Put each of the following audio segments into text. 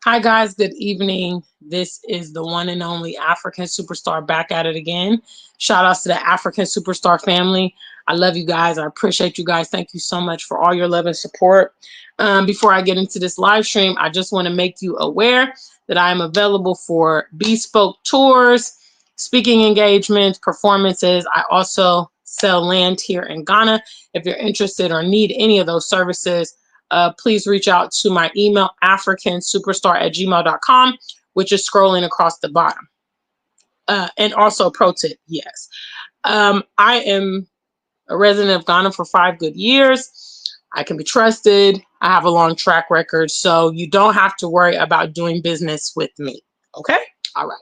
Hi guys, good evening. This is the one and only African Superstar back at it again. Shout outs to the African Superstar family. I love you guys. I appreciate you guys. Thank you so much for all your love and support. Before I get into this live stream, I just want to make you aware that I am available for bespoke tours, speaking engagements, performances. I also sell land here in Ghana. If you're interested or need any of those services, please reach out to my email, africansuperstar@gmail.com, which is scrolling across the bottom. And also, pro tip, yes. I am a resident of Ghana for 5 good years. I can be trusted. I have a long track record, so you don't have to worry about doing business with me. Okay? All right.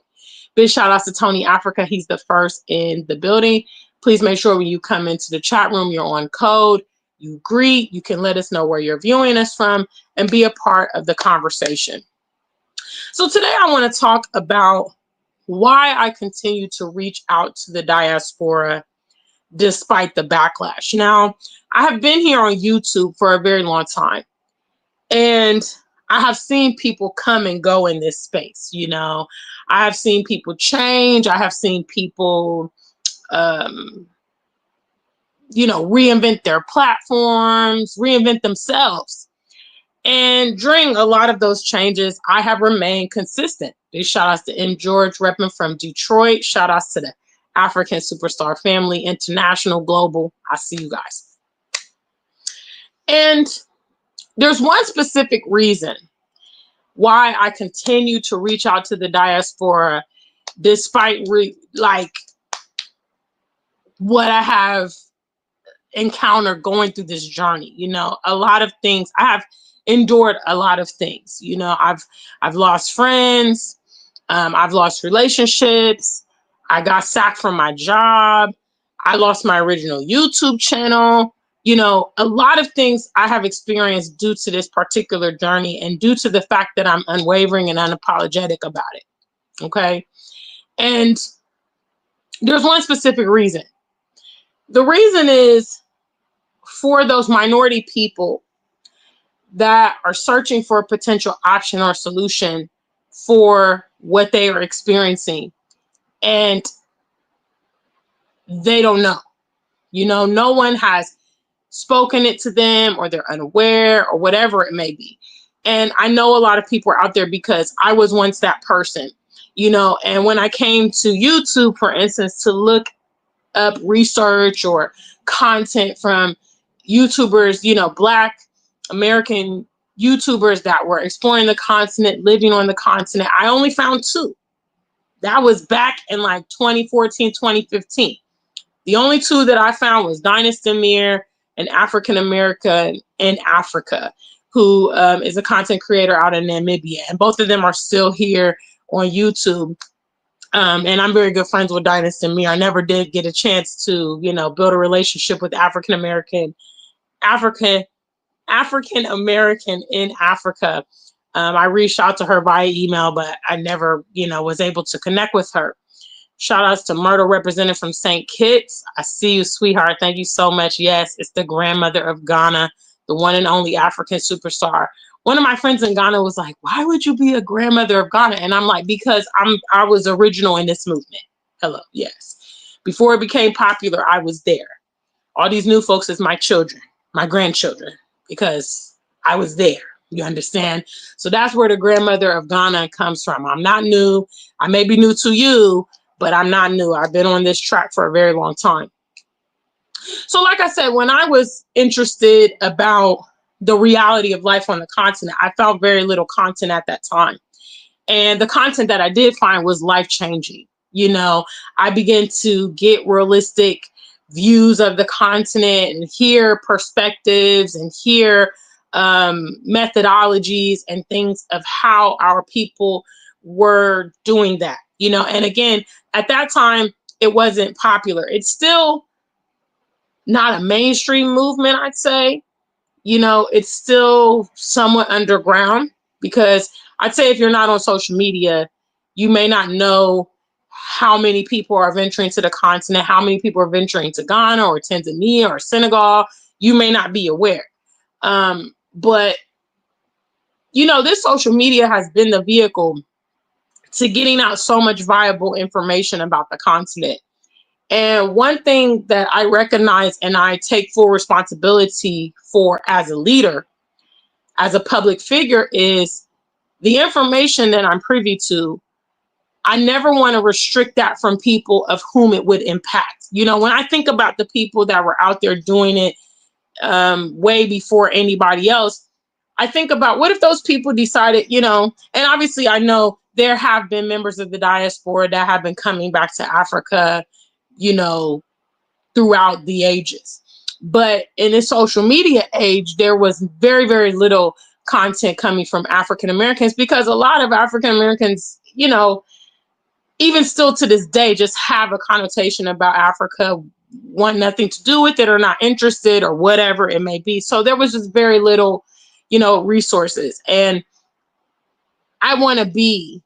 Big shout outs to Tony Africa. He's the first in the building. Please make sure when you come into the chat room, you're on code. You greet, you can let us know where you're viewing us from and be a part of the conversation. So today I want to talk about why I continue to reach out to the diaspora despite the backlash. Now, I have been here on YouTube for a very long time, and I have seen people come and go in this space. I have seen people change. I have seen people reinvent their platforms, reinvent themselves. And during a lot of those changes, I have remained consistent. Big shout outs to M. George repping from Detroit. Shout outs to the African Superstar family, international, global. I see you guys. And there's one specific reason why I continue to reach out to the diaspora despite what I have encountered going through this journey. A lot of things. I have endured a lot of things. I've lost friends. I've lost relationships. I got sacked from my job. I lost my original YouTube channel. A lot of things I have experienced due to this particular journey and due to the fact that I'm unwavering and unapologetic about it. Okay. And there's one specific reason. The reason is for those minority people that are searching for a potential option or solution for what they are experiencing, and they don't know. No one has spoken it to them, or they're unaware, or whatever it may be. And I know a lot of people are out there because I was once that person, and when I came to YouTube, for instance, to look up research or content from YouTubers, Black American YouTubers that were exploring the continent, living on the continent, I only found two. That was back in like 2014, 2015. The only two that I found was Diaspora, an African American in Africa, who is a content creator out in Namibia. And both of them are still here on YouTube. And I'm very good friends with Diaspora. I never did get a chance to, build a relationship with African American in Africa. I reached out to her via email, but I never, was able to connect with her. Shout outs to Myrtle, represented from St. Kitts. I see you, sweetheart. Thank you so much. Yes, it's the grandmother of Ghana, the one and only African Superstar. One of my friends in Ghana was like, "Why would you be a grandmother of Ghana?" And I'm like, because I was original in this movement. Hello, yes. Before it became popular, I was there. All these new folks is my children, my grandchildren, because I was there. You understand? So that's where the grandmother of Ghana comes from. I'm not new. I may be new to you, but I'm not new. I've been on this track for a very long time. So like I said, when I was interested about the reality of life on the continent, I found very little content at that time. And the content that I did find was life-changing. I began to get realistic views of the continent and hear perspectives and hear methodologies and things of how our people were doing that. And again, at that time, it wasn't popular. It's still not a mainstream movement, I'd say. It's still somewhat underground, because I'd say if you're not on social media, you may not know how many people are venturing to the continent, how many people are venturing to Ghana or Tanzania or Senegal. You may not be aware. But this social media has been the vehicle to getting out so much viable information about the continent. And one thing that I recognize and I take full responsibility for as a leader, as a public figure, is the information that I'm privy to. I never want to restrict that from people of whom it would impact. When I think about the people that were out there doing it way before anybody else, I think about what if those people decided, and obviously I know there have been members of the diaspora that have been coming back to Africa, throughout the ages. But in this social media age, there was very, very little content coming from African Americans, because a lot of African Americans, even still to this day, just have a connotation about Africa, want nothing to do with it, or not interested, or whatever it may be. So there was just very little, resources. And I want to be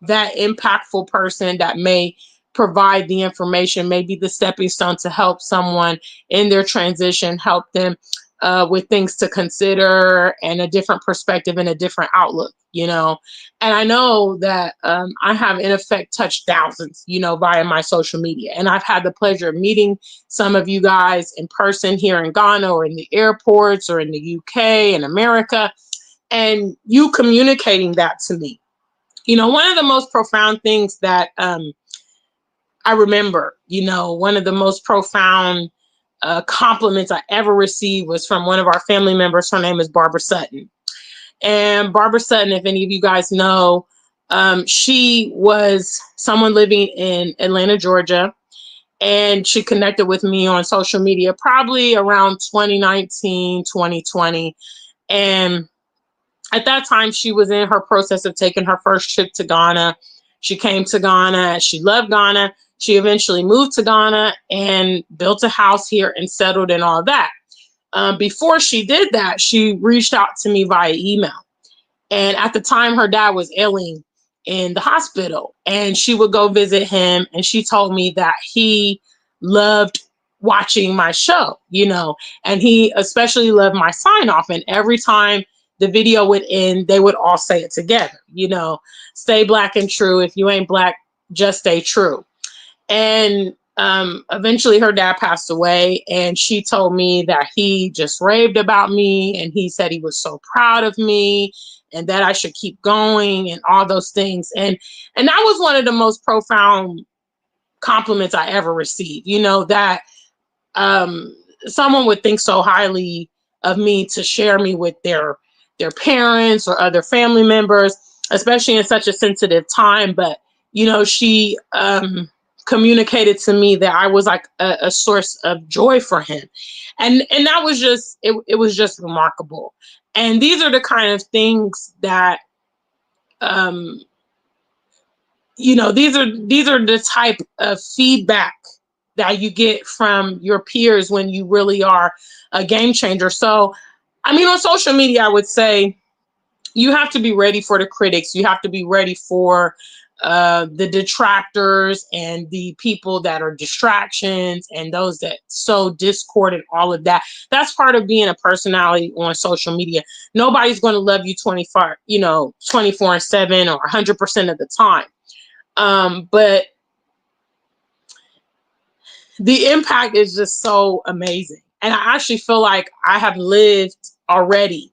that impactful person that may provide the information, maybe the stepping stone to help someone in their transition, help them with things to consider and a different perspective and a different outlook, And I know that I have in effect touched thousands, via my social media. And I've had the pleasure of meeting some of you guys in person here in Ghana, or in the airports, or in the UK and America, and you communicating that to me. One of the most profound things that I remember, one of the most profound compliments I ever received was from one of our family members. Her name is Barbara Sutton. And Barbara Sutton, if any of you guys know, she was someone living in Atlanta, Georgia. And she connected with me on social media probably around 2019, 2020. And at that time, she was in her process of taking her first trip to Ghana. She came to Ghana. She loved Ghana. She eventually moved to Ghana and built a house here and settled and all that. Before she did that, she reached out to me via email. And at the time, her dad was ailing in the hospital, and she would go visit him. And she told me that he loved watching my show, and he especially loved my sign off. And every time the video would end, they would all say it together, stay black and true. If you ain't black, just stay true. And eventually her dad passed away, and she told me that he just raved about me, and he said he was so proud of me and that I should keep going and all those things. And that was one of the most profound compliments I ever received, that someone would think so highly of me to share me with their parents or other family members, especially in such a sensitive time. But, she communicated to me that I was like a source of joy for him. And that was just, it was just remarkable. And these are the kind of things that, these are the type of feedback that you get from your peers when you really are a game changer. So, on social media, I would say you have to be ready for the critics. You have to be ready for the detractors and the people that are distractions and those that sow discord and all of that. That's part of being a personality on social media. Nobody's going to love you 24/7 or 100% of the time. But the impact is just so amazing. And I actually feel like I have lived already.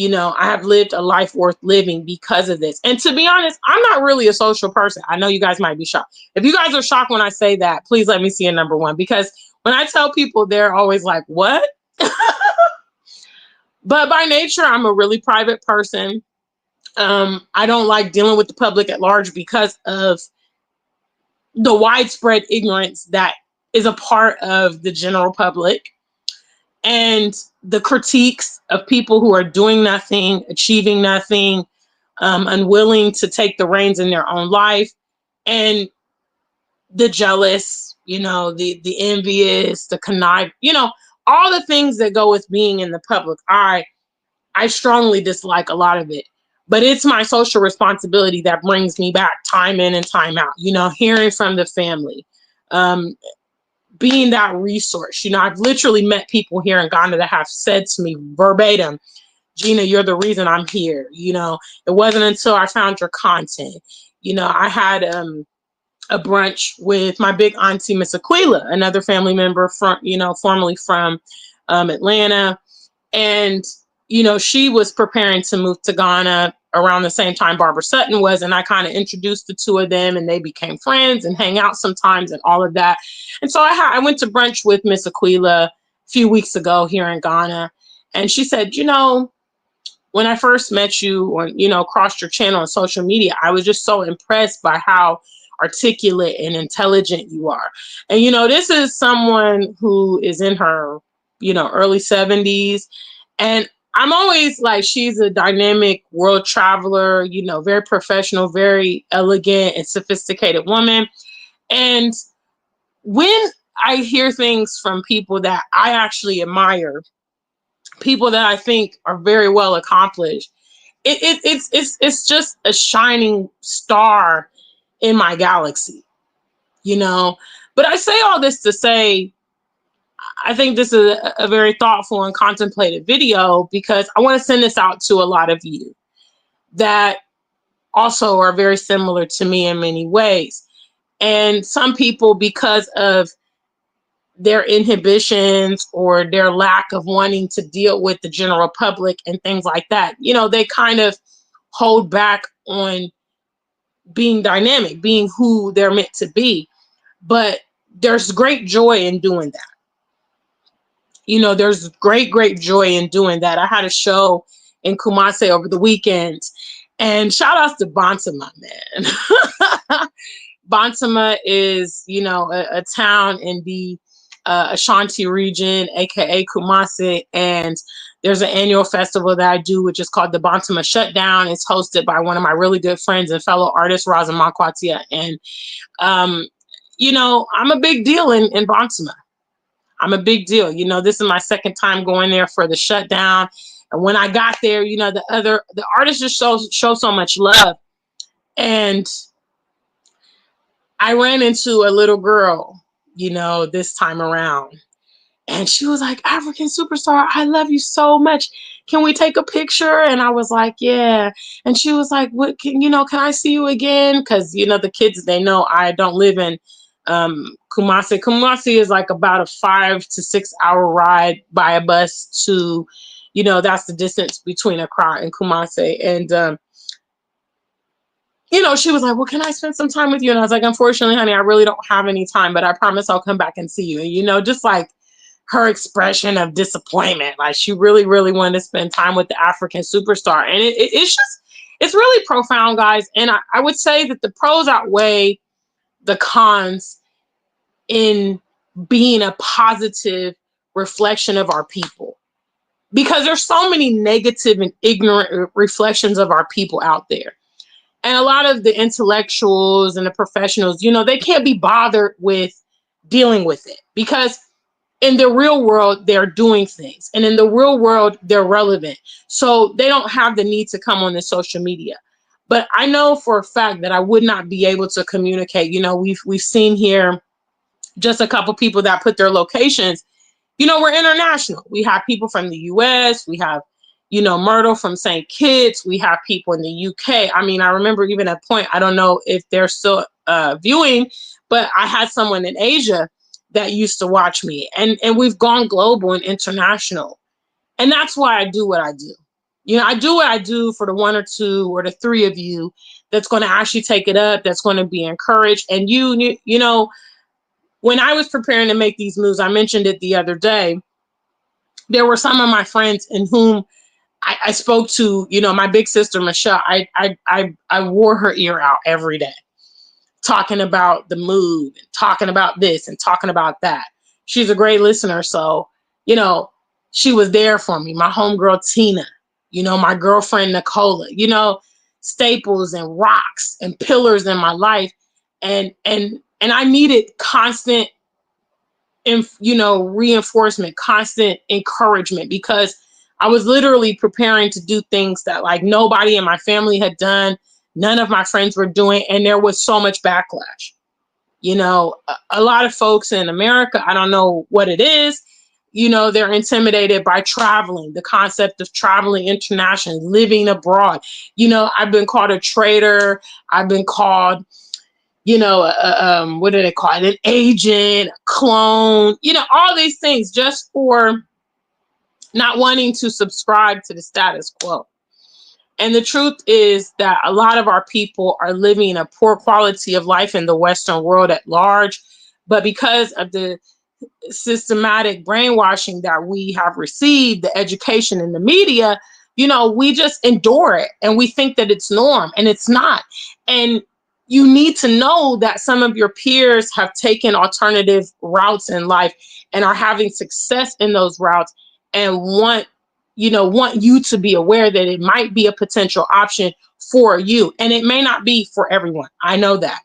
I have lived a life worth living because of this. And to be honest, I'm not really a social person. I know you guys might be shocked. If you guys are shocked when I say that, please let me see a number one, because when I tell people, they're always like, what? But by nature, I'm a really private person. I don't like dealing with the public at large because of the widespread ignorance that is a part of the general public, and the critiques of people who are doing nothing, achieving nothing, unwilling to take the reins in their own life, and the jealous, the envious, the connive, all the things that go with being in the public eye. I strongly dislike a lot of it, but it's my social responsibility that brings me back time in and time out, hearing from the family, being that resource. I've literally met people here in Ghana that have said to me verbatim, Gina, you're the reason I'm here. You know, it wasn't until I found your content. You know, I had a brunch with my big auntie, Miss Aquila, another family member from, you know, formerly from Atlanta. And, you know, she was preparing to move to Ghana around the same time Barbara Sutton was. And I kind of introduced the two of them and they became friends and hang out sometimes and all of that. And so I went to brunch with Miss Aquila a few weeks ago here in Ghana. And she said, you know, when I first met you or, you know, crossed your channel on social media, I was just so impressed by how articulate and intelligent you are. And, you know, this is someone who is in her, you know, early 70s. And I'm always like, she's a dynamic world traveler, you know, very professional, very elegant and sophisticated woman. And when I hear things from people that I actually admire, people that I think are very well accomplished, it's just a shining star in my galaxy, you know. But I say all this to say, I think this is a very thoughtful and contemplated video because I want to send this out to a lot of you that also are very similar to me in many ways. And some people, because of their inhibitions or their lack of wanting to deal with the general public and things like that, you know, they kind of hold back on being dynamic, being who they're meant to be. But there's great joy in doing that. You know, there's great joy in doing that. I had a show in Kumasi over the weekend, and shout outs to Bantama, man. Bantama is, you know, a town in the Ashanti region, aka Kumasi, and there's an annual festival that I do, which is called the Bantama Shutdown. It's hosted by one of my really good friends and fellow artist, Raza Makwatia. And, you know, I'm a big deal in Bantama. I'm a big deal. You know, this is my second time going there for the shutdown. And when I got there, you know, the artists just show so much love. And I ran into a little girl, you know, this time around. And she was like, African superstar, I love you so much. Can we take a picture? And I was like, yeah. And she was like, what can, you know, can I see you again? Because, you know, the kids, they know I don't live in Kumasi. Kumasi is like about a 5 to 6 hour ride by a bus to, you know, that's the distance between Accra and Kumasi. And, you know, she was like, well, can I spend some time with you? And I was like, unfortunately, honey, I really don't have any time, but I promise I'll come back and see you. And, you know, just like her expression of disappointment, like she really wanted to spend time with the African superstar. And it's just, it's really profound, guys. And I would say that the pros outweigh the cons in being a positive reflection of our people, because there's so many negative and ignorant reflections of our people out there. And a lot of the intellectuals and the professionals, you know, they can't be bothered with dealing with it because in the real world, they're doing things. And in the real world, they're relevant. So they don't have the need to come on the social media. But I know for a fact that I would not be able to communicate. You know, we've seen here just a couple people that put their locations. You know, we're international. We have people from the US. We have, you know, Myrtle from St. Kitts. We have people in the UK. I mean, I remember even at a point, I don't know if they're still viewing, but I had someone in Asia that used to watch me. And we've gone global and international. And that's why I do what I do. You know, I do what I do for the one or two or the three of you that's going to actually take it up, that's going to be encouraged. And you know, when I was preparing to make these moves, I mentioned it the other day, there were some of my friends in whom I spoke to, you know, my big sister, Michelle. I wore her ear out every day, talking about the move and talking about this and talking about that. She's a great listener. So, you know, she was there for me. My homegirl, Tina, you know, my girlfriend, Nicola, you know, staples and rocks and pillars in my life. And I needed constant, you know, reinforcement, constant encouragement, because I was literally preparing to do things that like nobody in my family had done. None of my friends were doing, and there was so much backlash. You know, a lot of folks in America, I don't know what it is, You know, they're intimidated by traveling, the concept of traveling internationally, living abroad. You know, I've been called a traitor. I've been called, you know, what do they call it? An agent, a clone, you know, all these things just for not wanting to subscribe to the status quo. And the truth is that a lot of our people are living a poor quality of life in the Western world at large. But because of the systematic brainwashing that we have received, the education in the media, you know, we just endure it and we think that it's norm, and it's not. And you need to know that some of your peers have taken alternative routes in life and are having success in those routes, and want you to be aware that it might be a potential option for you. And it may not be for everyone. I know that.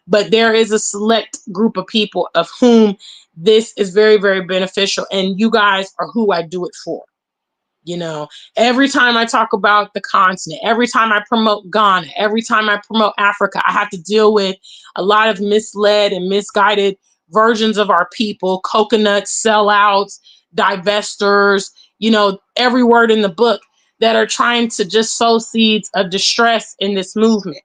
But there is a select group of people of whom this is very, very beneficial. And you guys are who I do it for. You know, every time I talk about the continent, every time I promote Ghana, every time I promote Africa, I have to deal with a lot of misled and misguided versions of our people, coconuts, sellouts, divestors, you know, every word in the book, that are trying to just sow seeds of distress in this movement.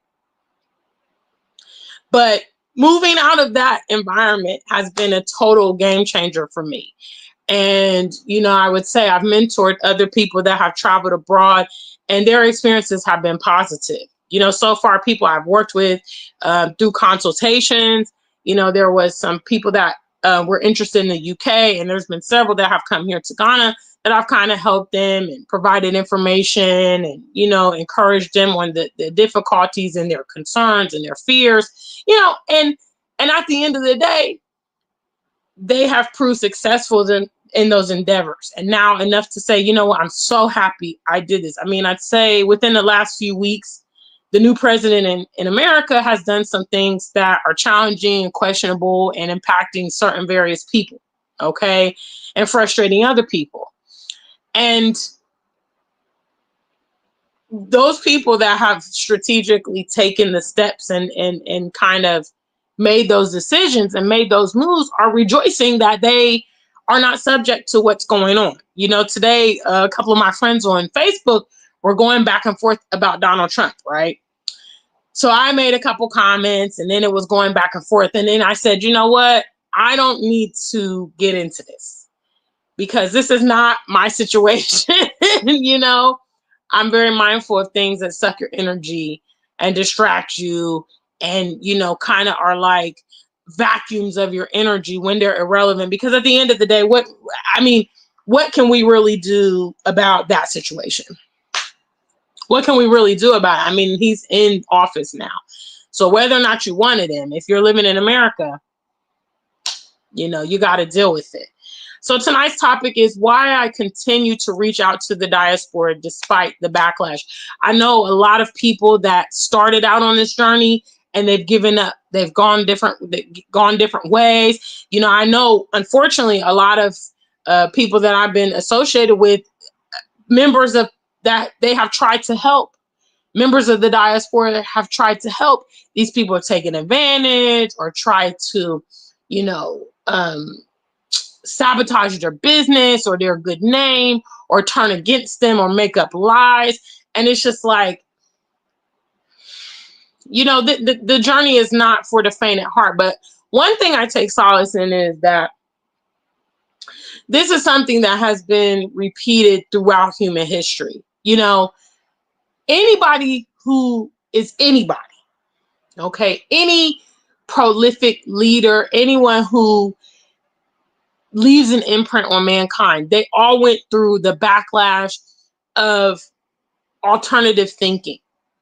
But moving out of that environment has been a total game changer for me. And, you know, I would say I've mentored other people that have traveled abroad, and their experiences have been positive. You know, so far, people I've worked with through consultations, you know, there was some people that were interested in the UK, and there's been several that have come here to Ghana that I've kind of helped them and provided information and, you know, encouraged them on the difficulties and their concerns and their fears, you know, and at the end of the day, they have proved successful in those endeavors. And now enough to say, you know what, I'm so happy I did this. I mean, I'd say within the last few weeks, the new president in America has done some things that are challenging and questionable and impacting certain various people, okay, and frustrating other people. And those people that have strategically taken the steps and kind of made those decisions and made those moves are rejoicing that they are not subject to what's going on. You know, today, a couple of my friends on Facebook were going back and forth about Donald Trump, right? So I made a couple comments, and then it was going back and forth. And then I said, you know what? I don't need to get into this because this is not my situation. You know, I'm very mindful of things that suck your energy and distract you and, you know, kind of are like vacuums of your energy when they're irrelevant. Because at the end of the day, what can we really do about that situation? What can we really do about it? I mean, he's in office now. So whether or not you wanted him, if you're living in America, you know, you got to deal with it. So tonight's topic is why I continue to reach out to the diaspora despite the backlash. I know a lot of people that started out on this journey and they've given up. They've gone different ways. You know, I know, unfortunately, a lot of people that I've been associated with, members of that, they have tried to help. Members of the diaspora have tried to help. These people have taken advantage or tried to, you know, sabotage their business or their good name or turn against them or make up lies. And it's just like, you know, the journey is not for the faint at heart. But one thing I take solace in is that this is something that has been repeated throughout human history. You know, anybody who is anybody, okay, any prolific leader, anyone who leaves an imprint on mankind, they all went through the backlash of alternative thinking,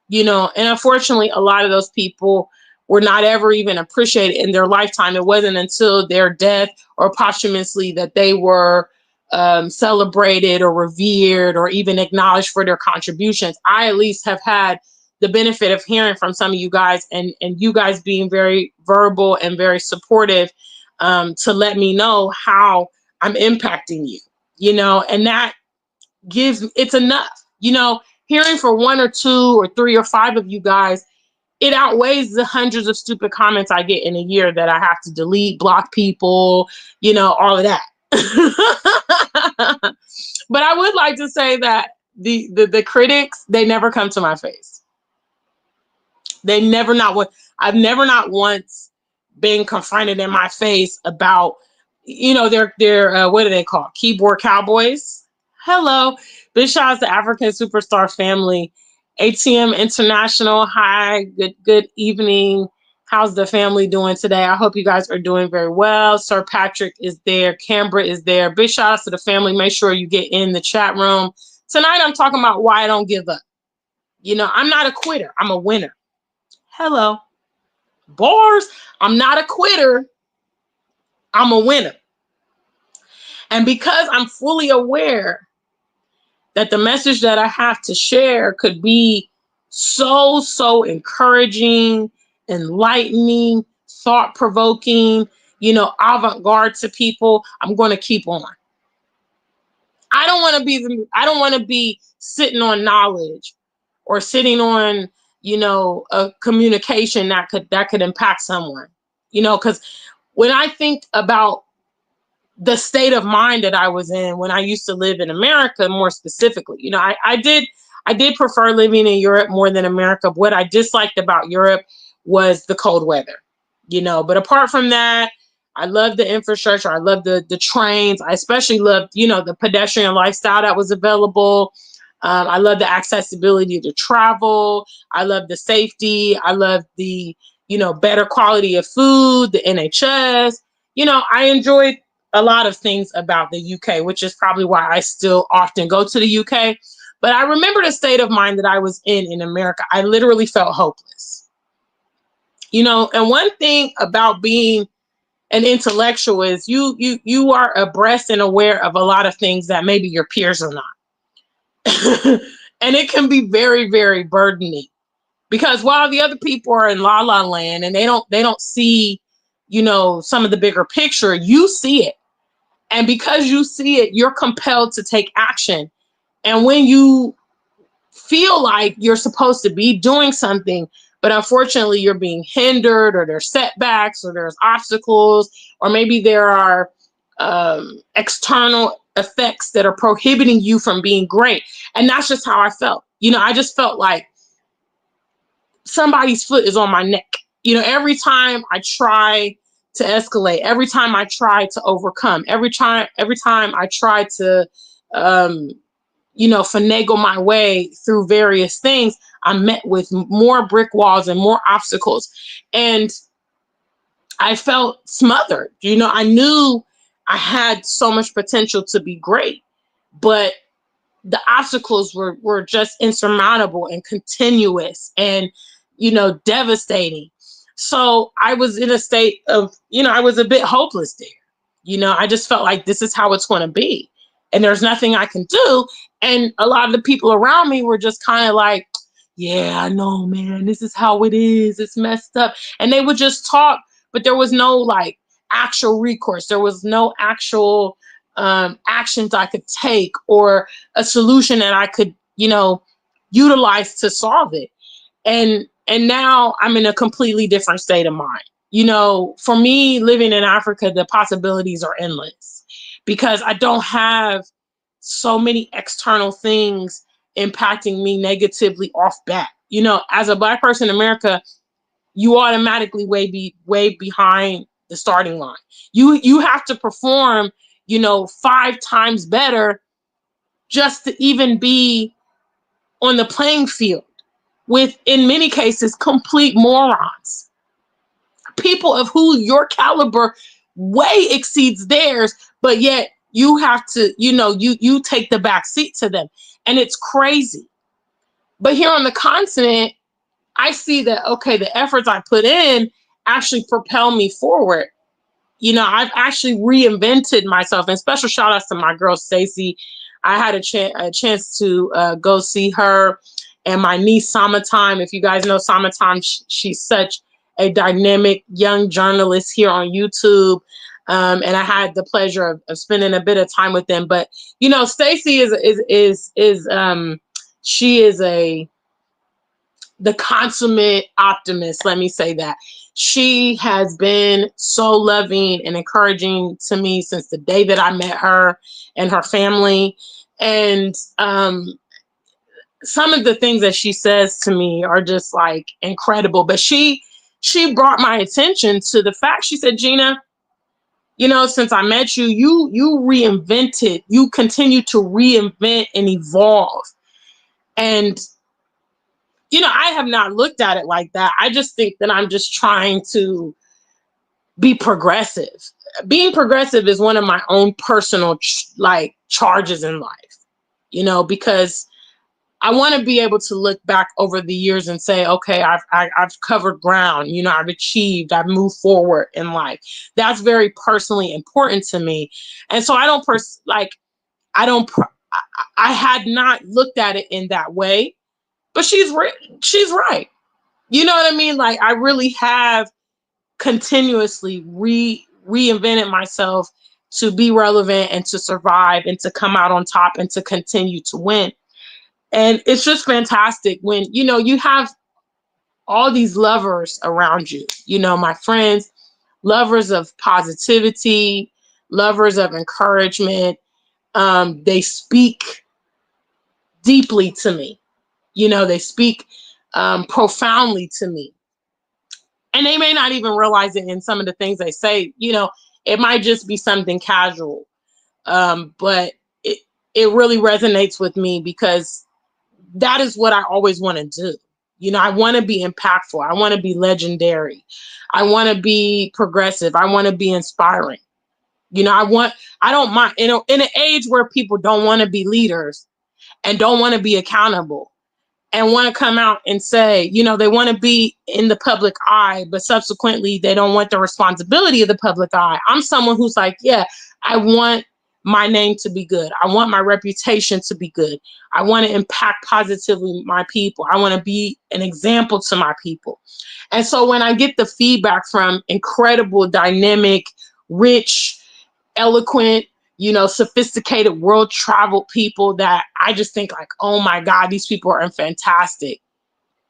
you know, and unfortunately, a lot of those people were not ever even appreciated in their lifetime. It wasn't until their death or posthumously that they were celebrated or revered or even acknowledged for their contributions. I at least have had the benefit of hearing from some of you guys and you guys being very verbal and very supportive to let me know how I'm impacting you, you know, and that it's enough, you know, hearing for one or two or three or five of you guys, it outweighs the hundreds of stupid comments I get in a year that I have to delete, block people, you know, all of that. But I would like to say that the critics, they never come to my face. They never not what I've never not once been confronted in my face about, they're what do they call, keyboard cowboys? Hello, big shout out to African Superstar family, ATM International. Hi, good evening. How's the family doing today? I hope you guys are doing very well. Sir Patrick is there. Canberra is there. Big shout out to the family. Make sure you get in the chat room. Tonight I'm talking about why I don't give up. I'm not a quitter. I'm a winner. Hello. Bars. I'm not a quitter. I'm a winner. And because I'm fully aware that the message that I have to share could be so encouraging, enlightening, thought-provoking, avant-garde to people, I'm going to keep on. I don't want to be sitting on knowledge or sitting on, a communication that could impact someone. Because when I think about the state of mind that I was in when I used to live in America, more specifically, I did prefer living in Europe more than America. What I disliked about Europe was the cold weather, but apart from that, I love the infrastructure. I love the trains. I especially loved, the pedestrian lifestyle that was available. I love the accessibility to travel. I love the safety. I love the, better quality of food, the NHS. I enjoyed a lot of things about the UK, which is probably why I still often go to the UK. But I remember the state of mind that I was in America. I literally felt hopeless. And one thing about being an intellectual is you are abreast and aware of a lot of things that maybe your peers are not. And it can be very, very burdening, because while the other people are in la la land and they don't see, some of the bigger picture, you see it. And because you see it, you're compelled to take action. And when you feel like you're supposed to be doing something, but unfortunately you're being hindered, or there's setbacks, or there's obstacles, or maybe there are external effects that are prohibiting you from being great. And that's just how I felt. I just felt like somebody's foot is on my neck. Every time I try to escalate, every time I try to overcome, every time I try to finagle my way through various things, I'm met with more brick walls and more obstacles. And I felt smothered. I knew I had so much potential to be great, but the obstacles were just insurmountable and continuous and, devastating. So I was in a state of, I was a bit hopeless there. I just felt like this is how it's going to be, and there's nothing I can do. And a lot of the people around me were just kind of like, yeah, I know, man, this is how it is. It's messed up. And they would just talk, but there was no like actual recourse. There was no actual actions I could take, or a solution that I could, utilize to solve it. And now I'm in a completely different state of mind. For me, living in Africa, the possibilities are endless, because I don't have so many external things impacting me negatively off bat. As a Black person in America, you automatically way behind the starting line. You have to perform, 5 times better just to even be on the playing field with, in many cases, complete morons. People of who your caliber way exceeds theirs, but yet you have to, you take the back seat to them. And it's crazy. But here on the continent, I see that, okay, the efforts I put in actually propel me forward. I've actually reinvented myself, and special shout outs to my girl, Stacy. I had a chance to go see her, and my niece, Summertime. If you guys know Summertime, she's such a dynamic young journalist here on YouTube. And I had the pleasure of spending a bit of time with them. But, Stacy she is the consummate optimist. Let me say that. She has been so loving and encouraging to me since the day that I met her and her family. And some of the things that she says to me are just like incredible. But she brought my attention to the fact, she said, Gina, you know, since I met you, you reinvented, you continue to reinvent and evolve. And, you know, I have not looked at it like that. I just think that I'm just trying to be progressive. Being progressive is one of my own personal charges in life, you know, because I want to be able to look back over the years and say, okay, I've covered ground, you know, I've achieved, I've moved forward in life. That's very personally important to me. And so I don't I had not looked at it in that way, but she's right. You know what I mean? Like, I really have continuously reinvented myself to be relevant and to survive and to come out on top and to continue to win. And it's just fantastic when, you know, you have all these lovers around you, you know, my friends, lovers of positivity, lovers of encouragement. They speak deeply to me, you know, they speak profoundly to me. And they may not even realize it in some of the things they say, you know, it might just be something casual. But it really resonates with me because that is what I always want to do. You know, I want to be impactful. I want to be legendary. I want to be progressive. I want to be inspiring. You know, I don't mind, you know, in an age where people don't want to be leaders and don't want to be accountable and want to come out and say, you know, they want to be in the public eye, but subsequently they don't want the responsibility of the public eye. I'm someone who's like, yeah, I want my name to be good. I want my reputation to be good. I want to impact positively my people. I want to be an example to my people. And so when I get the feedback from incredible, dynamic, rich, eloquent, you know, sophisticated, world traveled people that I just think like, oh my God, these people are fantastic.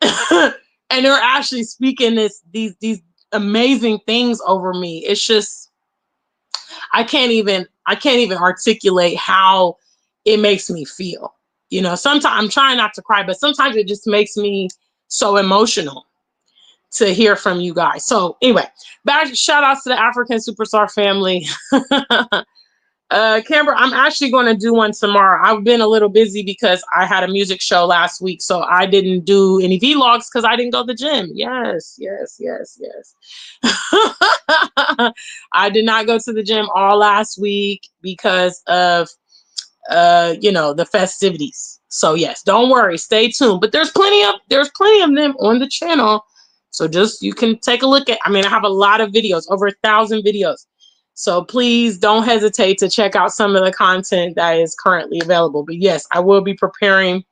And they're actually speaking these amazing things over me. It's just, I can't even articulate how it makes me feel. You know, sometimes I'm trying not to cry, but sometimes it just makes me so emotional to hear from you guys. So anyway, back, shout outs to the African Superstar family. Camber, I'm actually going to do one tomorrow. I've been a little busy because I had a music show last week, so I didn't do any vlogs because I didn't go to the gym. Yes. I did not go to the gym all last week because of you know, the festivities. So yes, don't worry, stay tuned. But there's plenty of them on the channel. So just, you can take a look at, I mean, I have a lot of videos, over 1,000 videos. So please don't hesitate to check out some of the content that is currently available. But yes, I will be preparing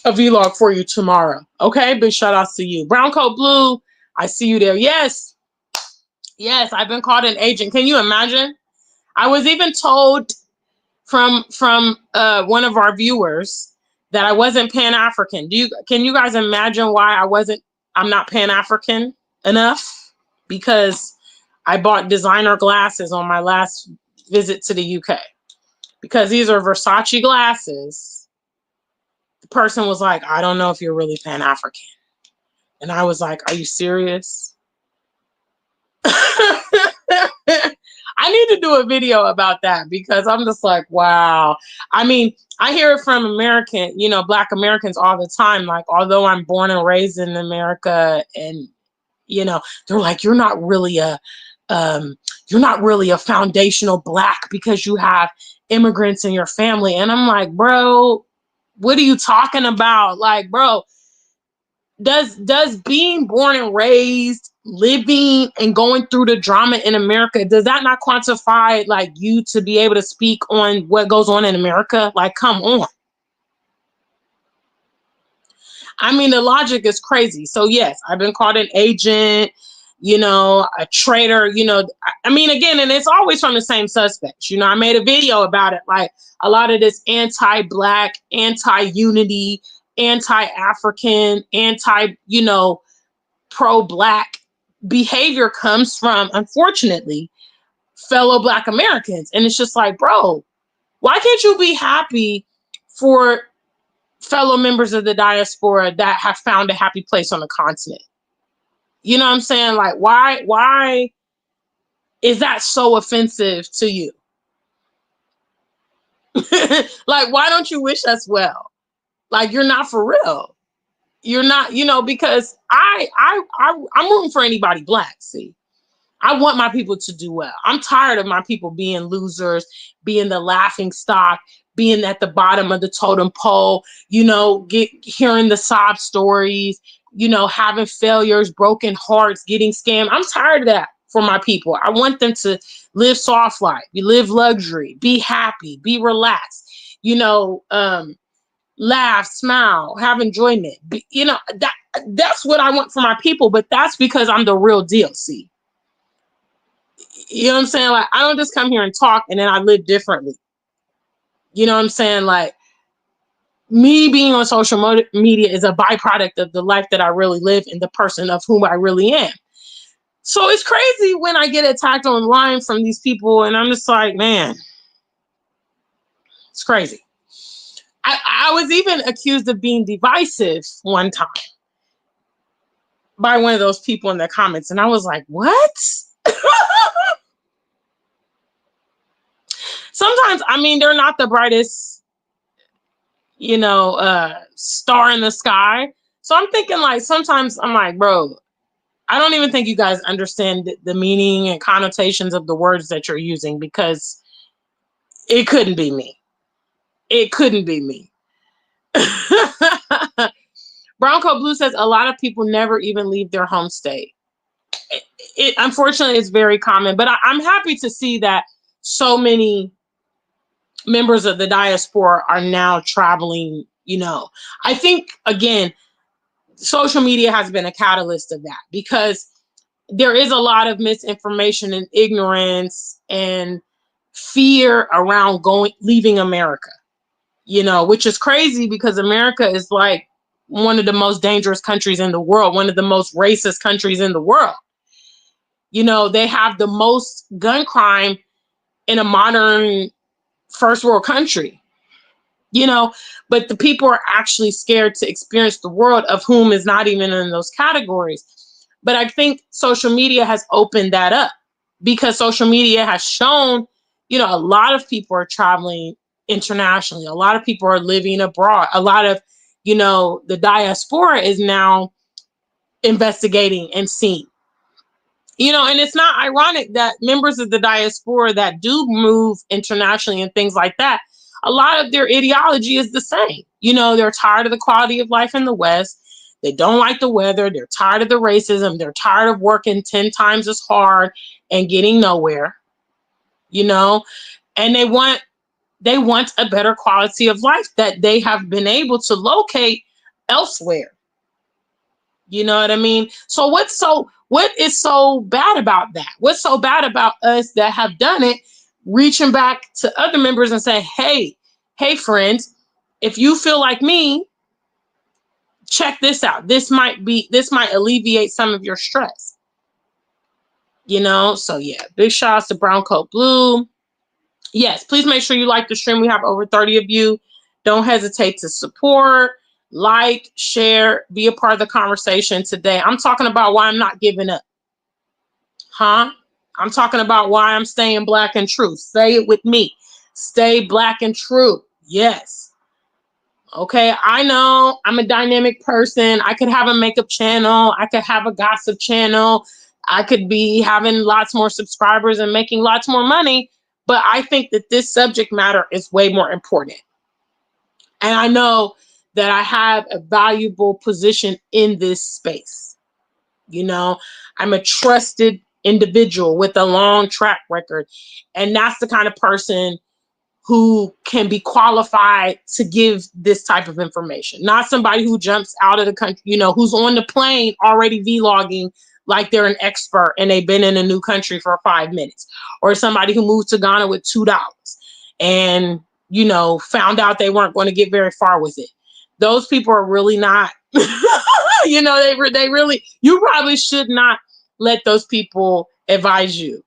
a vlog for you tomorrow. Okay, big shout outs to you. Brown Coat Blue, I see you there. Yes, I've been called an agent. Can you imagine? I was even told from one of our viewers that I wasn't Pan-African. Can you guys imagine why I'm not Pan-African enough? Because I bought designer glasses on my last visit to the UK. Because these are Versace glasses. The person was like, I don't know if you're really Pan-African. And I was like, are you serious? I need to do a video about that because I'm just like, wow. I mean, I hear it from American, you know, Black Americans all the time. Like, although I'm born and raised in America, and, you know, they're like, you're not really a foundational Black because you have immigrants in your family. And I'm like, bro, what are you talking about? Like, bro, does being born and raised, living and going through the drama in America, does that not quantify like you to be able to speak on what goes on in America? Like, come on. I mean, the logic is crazy. So yes, I've been called an agent, you know, a traitor, you know. I mean, again, and it's always from the same suspects. You know, I made a video about it, like a lot of this anti-Black, anti-unity, anti-African, you know, pro-Black behavior comes from, unfortunately, fellow Black Americans. And it's just like, bro, why can't you be happy for fellow members of the diaspora that have found a happy place on the continent? You know what I'm saying? Like, why is that so offensive to you? Like, why don't you wish us well? Like, you're not for real. You're not, because I'm rooting for anybody Black. See, I want my people to do well. I'm tired of my people being losers, being the laughing stock, being at the bottom of the totem pole, hearing the sob stories, having failures, broken hearts, getting scammed. I'm tired of that for my people. I want them to live soft life, live luxury, be happy, be relaxed, laugh, smile, have enjoyment. That's what I want for my people, but that's because I'm the real deal. See, you know what I'm saying? Like, I don't just come here and talk and then I live differently. You know what I'm saying? Like, me being on social media is a byproduct of the life that I really live and the person of whom I really am. So it's crazy when I get attacked online from these people, and I'm just like, man, it's crazy. I was even accused of being divisive one time by one of those people in the comments, and I was like, what? Sometimes, I mean, they're not the brightest, star in the sky. So I'm thinking, like, sometimes I'm like, bro, I don't even think you guys understand the meaning and connotations of the words that you're using, because it couldn't be me. It couldn't be me. Brown Coat Blue says a lot of people never even leave their home state. It unfortunately is very common, but I'm happy to see that so many members of the diaspora are now traveling. I think, again, social media has been a catalyst of that, because there is a lot of misinformation and ignorance and fear around leaving America, which is crazy, because America is like one of the most dangerous countries in the world, one of the most racist countries in the world. They have the most gun crime in a modern first world country, but the people are actually scared to experience the world, of whom is not even in those categories. But I think social media has opened that up, because social media has shown, a lot of people are traveling internationally. A lot of people are living abroad. A lot of, the diaspora is now investigating and seeing. And it's not ironic that members of the diaspora that do move internationally and things like that, a lot of their ideology is the same. They're tired of the quality of life in the West. They don't like the weather. They're tired of the racism. They're tired of working 10 times as hard and getting nowhere, and they want a better quality of life that they have been able to locate elsewhere. You know what I mean? So what is so bad about that? What's so bad about us that have done it, reaching back to other members and saying, hey, friends, if you feel like me, check this out. This might alleviate some of your stress. So yeah, big shout outs to Brown Coat Blue. Yes, please make sure you like the stream. We have over 30 of you. Don't hesitate to support, like, share, be a part of the conversation today. I'm talking about why I'm not giving up. I'm talking about why I'm staying Black and true. Say it with me. Stay Black and true. Yes. Okay, I know I'm a dynamic person. I could have a makeup channel. I could have a gossip channel. I could be having lots more subscribers and making lots more money. But I think that this subject matter is way more important. And I know that I have a valuable position in this space. I'm a trusted individual with a long track record. And that's the kind of person who can be qualified to give this type of information. Not somebody who jumps out of the country, who's on the plane already vlogging like they're an expert and they've been in a new country for 5 minutes. Or somebody who moved to Ghana with $2 and, found out they weren't going to get very far with it. Those people are really not You know, they really, you probably should not let those people advise you.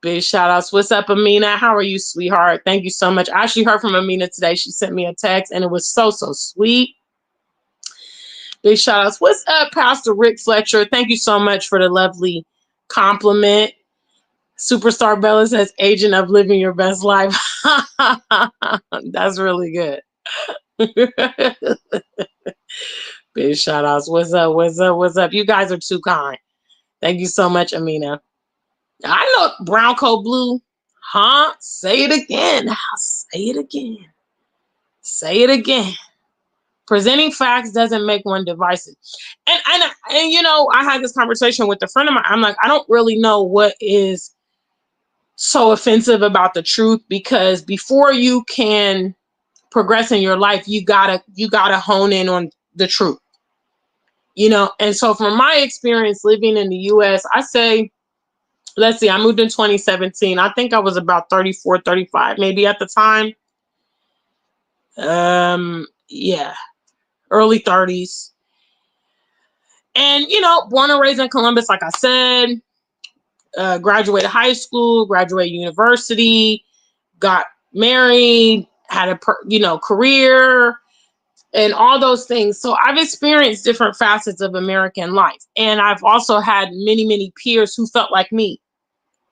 Big shout outs. What's up, Amina? How are you, sweetheart? Thank you so much. I actually heard from Amina today. She sent me a text and it was so sweet. Big shout outs. What's up, Pastor Rick Fletcher? Thank you so much for the lovely compliment. Superstar Bella says, agent of living your best life. That's really good. Big shout outs. What's up? What's up? What's up? You guys are too kind. Thank you so much, Amina. I know brown coat blue. Huh? Say it again. Say it again. Say it again. Presenting facts doesn't make one divisive. And you know, I had this conversation with a friend of mine. I'm like, I don't really know what is so offensive about the truth, because before you can progress in your life, you gotta hone in on the truth. You know, and so from my experience living in the US, I say, let's see, I moved in 2017. I think I was about 34, 35, maybe at the time. Yeah, early 30s. And, you know, born and raised in Columbus, like I said, graduated high school, graduated university, got married, had a, career, and all those things. So I've experienced different facets of American life. And I've also had many peers who felt like me.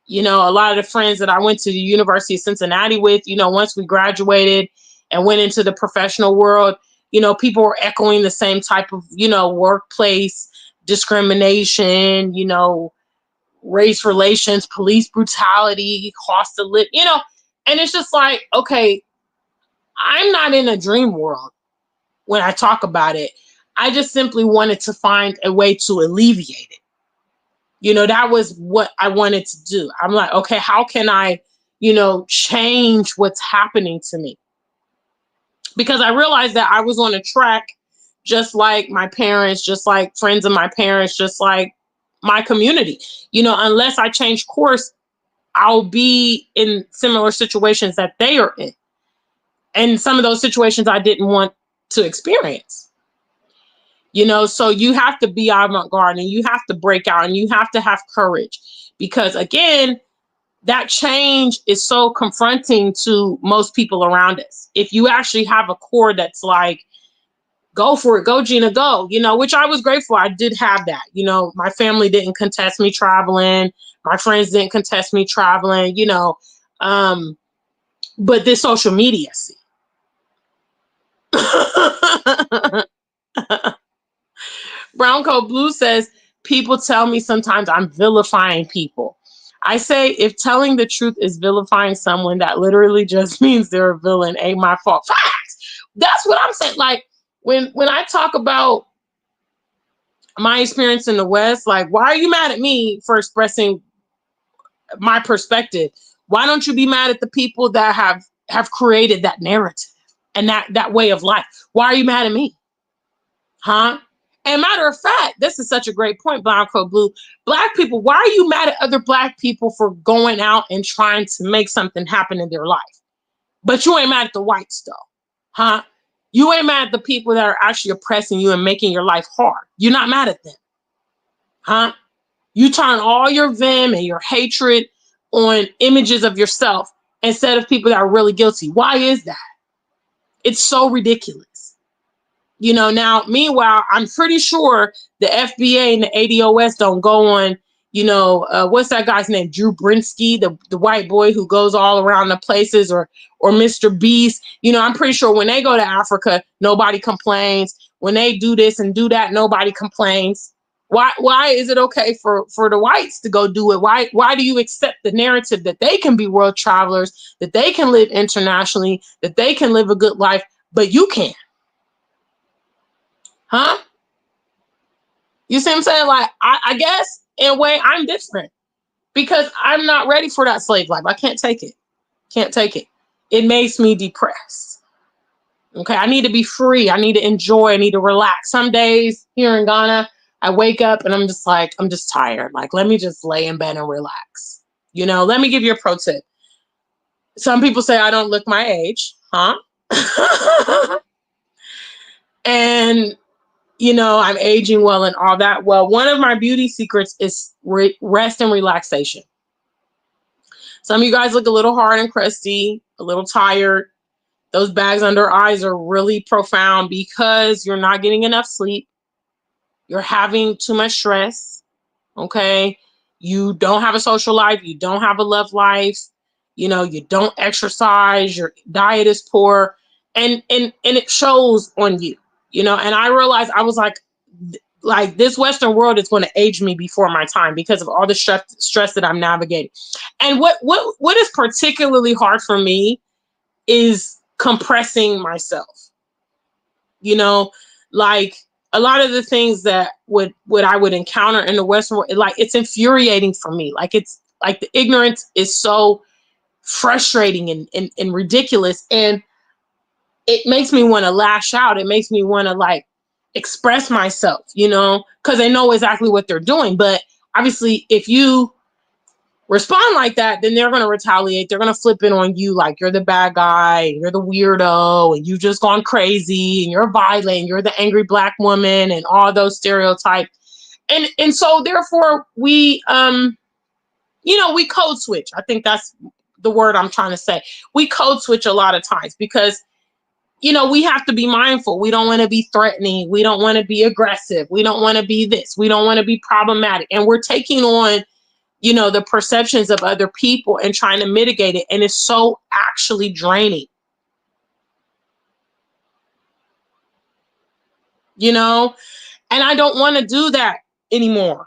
You know, a lot of the friends that I went to the University of Cincinnati with, you know, once we graduated and went into the professional world, you know, people were echoing the same type of, you know, workplace discrimination, you know, race relations, police brutality, cost of living, you know, and it's just like, okay, I'm not in a dream world when I talk about it. I just simply wanted to find a way to alleviate it. You know, that was what I wanted to do. I'm like, okay, how can I, you know, change what's happening to me? Because I realized that I was on a track just like my parents, just like friends of my parents, just like my community. You know, unless I change course, I'll be in similar situations that they are in. And some of those situations I didn't want to experience. You know, so you have to be avant-garde and you have to break out and you have to have courage, because again, that change is so confronting to most people around us. If you actually have a core that's like, go for it, go Gina, go, you know, which I was grateful. I did have that. You know, my family didn't contest me traveling. My friends didn't contest me traveling, you know. But this social media, see. Brown Coat Blue says, people tell me sometimes I'm vilifying people. I say, if telling the truth is vilifying someone, that literally just means they're a villain. Ain't my fault. Facts. That's what I'm saying. Like, when I talk about my experience in the West, like, why are you mad at me for expressing my perspective? Why don't you be mad at the people that have created that narrative and that way of life? Why are you mad at me? Huh? And matter of fact, this is such a great point, Brown Coat Blue. Black people, why are you mad at other Black people for going out and trying to make something happen in their life? But you ain't mad at the whites, though. Huh? You ain't mad at the people that are actually oppressing you and making your life hard. You're not mad at them. Huh? You turn all your vim and your hatred on images of yourself instead of people that are really guilty. Why is that? It's so ridiculous. You know, now, meanwhile, I'm pretty sure the FBA and the ADOS don't go on, you know, what's that guy's name? Drew Brinsky, the white boy who goes all around the places, or Mr. Beast. You know, I'm pretty sure when they go to Africa, nobody complains. When they do this and do that, nobody complains. Why is it okay for the whites to go do it? Why do you accept the narrative that they can be world travelers, that they can live internationally, that they can live a good life, but you can't? Huh? You see what I'm saying? Like, I guess in a way I'm different because I'm not ready for that slave life. I can't take it. Can't take it. It makes me depressed. Okay, I need to be free. I need to enjoy. I need to relax. Some days here in Ghana, I wake up and I'm just like, I'm just tired. Like, let me just lay in bed and relax. You know, let me give you a pro tip. Some people say I don't look my age, huh? And you know, I'm aging well and all that. Well, one of my beauty secrets is rest and relaxation. Some of you guys look a little hard and crusty, a little tired. Those bags under eyes are really profound because you're not getting enough sleep. You're having too much stress. Okay. You don't have a social life. You don't have a love life. You know, you don't exercise. Your diet is poor. And it shows on you, you know, and I realized I was like this Western world is going to age me before my time because of all the stress that I'm navigating. And what is particularly hard for me is compressing myself. You know, like a lot of the things that would I would encounter in the Western world, like it's infuriating for me. Like it's like the ignorance is so frustrating and ridiculous. And it makes me want to lash out. It makes me want to like express myself, you know, because they know exactly what they're doing. But obviously, if you respond like that, then they're going to retaliate. They're going to flip it on you like you're the bad guy, you're the weirdo, and you've just gone crazy, and you're violent, and you're the angry black woman, and all those stereotypes. And so therefore we you know, we code switch. I think that's the word I'm trying to say. We code switch a lot of times because you know, we have to be mindful. We don't want to be threatening. We don't want to be aggressive. We don't want to be this. We don't want to be problematic. And we're taking on, you know, the perceptions of other people and trying to mitigate it. And it's so actually draining, you know, and I don't want to do that anymore.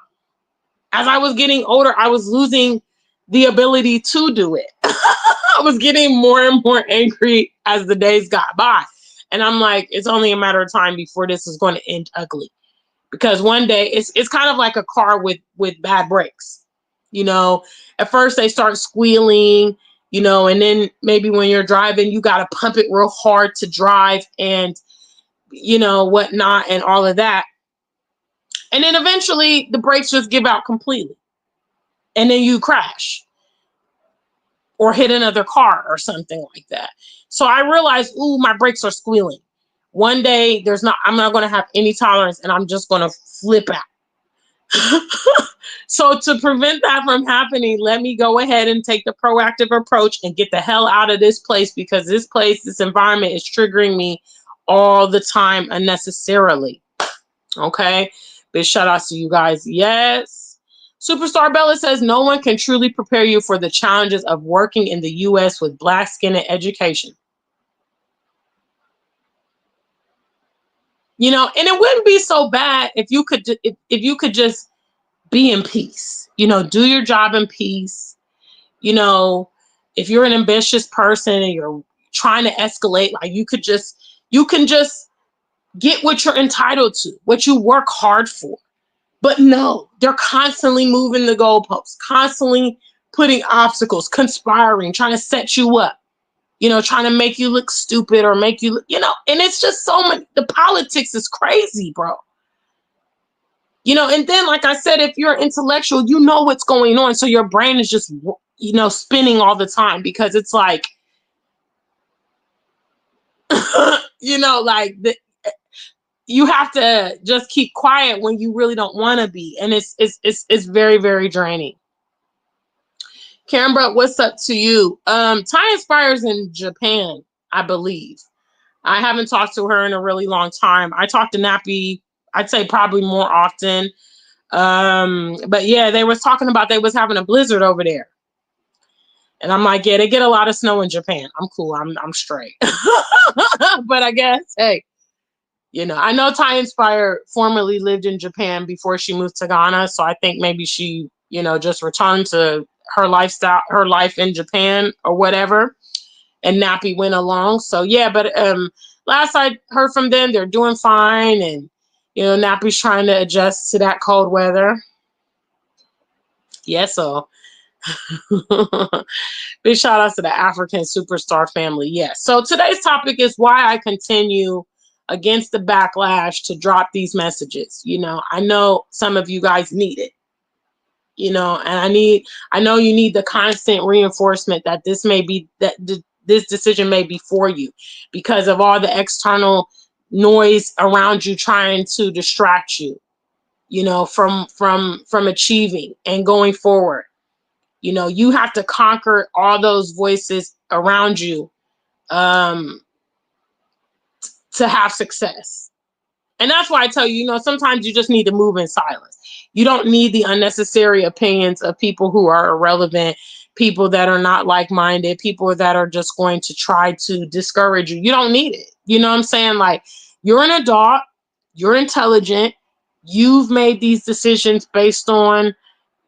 As I was getting older, I was losing the ability to do it. I was getting more and more angry as the days got by. And I'm like, it's only a matter of time before this is going to end ugly. Because one day it's kind of like a car with bad brakes. You know, at first they start squealing, you know, and then maybe when you're driving, you got to pump it real hard to drive and, you know, whatnot and all of that. And then eventually the brakes just give out completely. And then you crash or hit another car or something like that. So I realized, ooh, my brakes are squealing. One day I'm not going to have any tolerance and I'm just going to flip out. So to prevent that from happening, let me go ahead and take the proactive approach and get the hell out of this place because this environment is triggering me all the time unnecessarily. Okay. Big shout outs to you guys. Yes. Superstar Bella says no one can truly prepare you for the challenges of working in the U.S. with black skin and education. You know, and it wouldn't be so bad if you could just be in peace. You know, do your job in peace. You know, if you're an ambitious person and you're trying to escalate, like you can just get what you're entitled to, what you work hard for. But no, they're constantly moving the goalposts, constantly putting obstacles, conspiring, trying to set you up, you know, trying to make you look stupid or make you, you know, and it's just so much. The politics is crazy, bro. You know, and then, like I said, if you're intellectual, you know what's going on. So your brain is just, you know, spinning all the time because it's like, you know, like you have to just keep quiet when you really don't want to be. And it's very, very draining. Canberra, what's up to you? Ty Inspires in Japan, I believe. I haven't talked to her in a really long time. I talk to Nappy, I'd say probably more often. But yeah, they was talking about they was having a blizzard over there. And I'm like, yeah, they get a lot of snow in Japan. I'm cool. I'm straight. But I guess, hey, you know, I know Ty Inspire formerly lived in Japan before she moved to Ghana. So I think maybe she, you know, just returned to her lifestyle, her life in Japan or whatever. And Nappy went along. So yeah, but last I heard from them, they're doing fine. And, you know, Nappy's trying to adjust to that cold weather. Yeah, so big shout out to the African superstar family. Yes. So today's topic is why I continue against the backlash to drop these messages. You know, I know some of you guys need it. You know, and I know you need the constant reinforcement that this decision may be for you because of all the external noise around you trying to distract you, you know, from achieving and going forward. You know, you have to conquer all those voices around you um, to have success. And that's why I tell you, you know, sometimes you just need to move in silence. You don't need the unnecessary opinions of people who are irrelevant, people that are not like-minded, people that are just going to try to discourage you. You don't need it. You know what I'm saying? Like, you're an adult, you're intelligent, you've made these decisions based on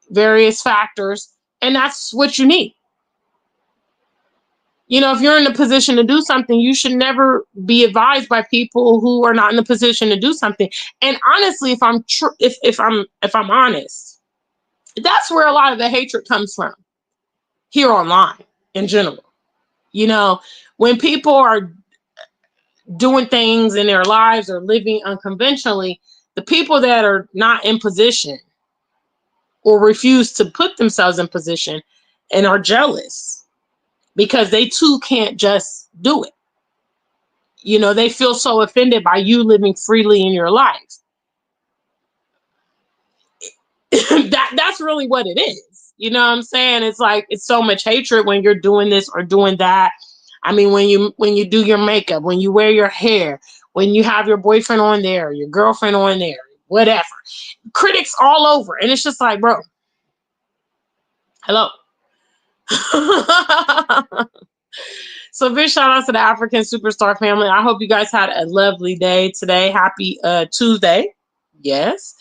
various factors, and that's what you need. You know, if you're in a position to do something, you should never be advised by people who are not in a position to do something. And honestly, if I'm honest, that's where a lot of the hatred comes from here online in general. You know, when people are doing things in their lives or living unconventionally, the people that are not in position or refuse to put themselves in position and are jealous because they too can't just do it. You know, they feel so offended by you living freely in your life. That's really what it is. You know what I'm saying? It's like, it's so much hatred when you're doing this or doing that. I mean, when you do your makeup, when you wear your hair, when you have your boyfriend on there, your girlfriend on there, whatever. Critics all over. And it's just like, bro, hello. So big shout out to the African Superstar family. I hope you guys had a lovely day today. Happy Tuesday. Yes.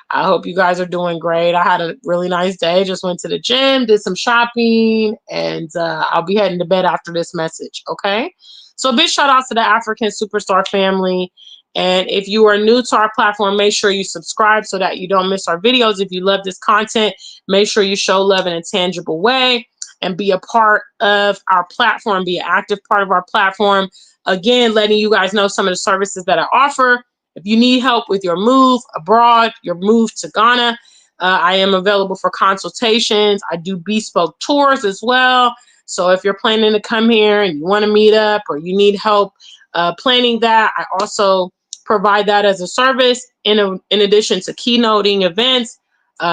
I hope you guys are doing great. I had a really nice day. Just went to the gym, did some shopping, and I'll be heading to bed after this message. Okay. So big shout out to the African Superstar family. And if you are new to our platform, make sure you subscribe so that you don't miss our videos. If you love this content, make sure you show love in a tangible way and be a part of our platform, be an active part of our platform. Again, letting you guys know some of the services that I offer. If you need help with your move abroad, your move to Ghana, I am available for consultations. I do bespoke tours as well. So if you're planning to come here and you want to meet up or you need help planning that, I also provide that as a service in addition to keynoting events,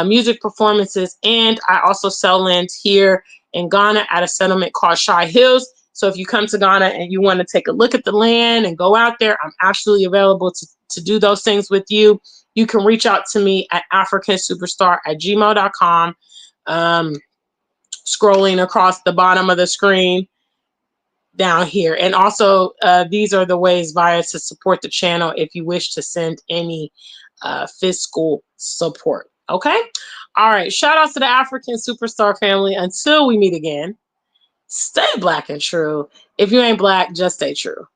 music performances, and I also sell land here in Ghana at a settlement called Shy Hills. So if you come to Ghana and you want to take a look at the land and go out there, I'm absolutely available to do those things with you. You can reach out to me at africansuperstar@gmail.com. Scrolling across the bottom of the screen down here. And also, these are the ways via to support the channel if you wish to send any fiscal support. Okay? All right. Shout out to the African Superstar family. Until we meet again, stay black and true. If you ain't black, just stay true.